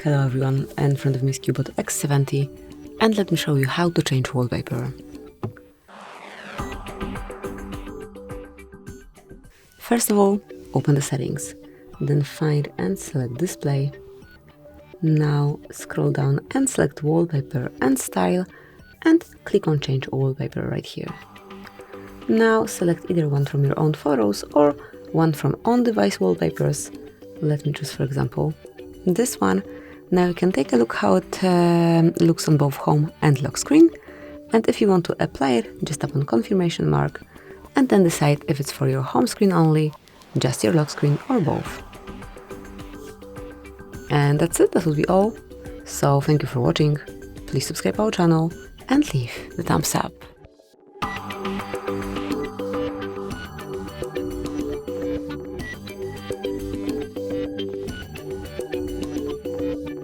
Hello everyone, in front of me is CUBOT X70 and let me show you how to change wallpaper. First of all, open the settings, then find and select display. Now scroll down and select wallpaper and style and click on change wallpaper right here. Now select either one from your own photos or one from on-device wallpapers. Let me choose, for example, this one. Now you can take a look how it looks on both home and lock screen. And if you want to apply it, just tap on confirmation mark and then decide if it's for your home screen only, just your lock screen, or both. And that's it, that will be all. So thank you for watching, please subscribe our channel and leave the thumbs up.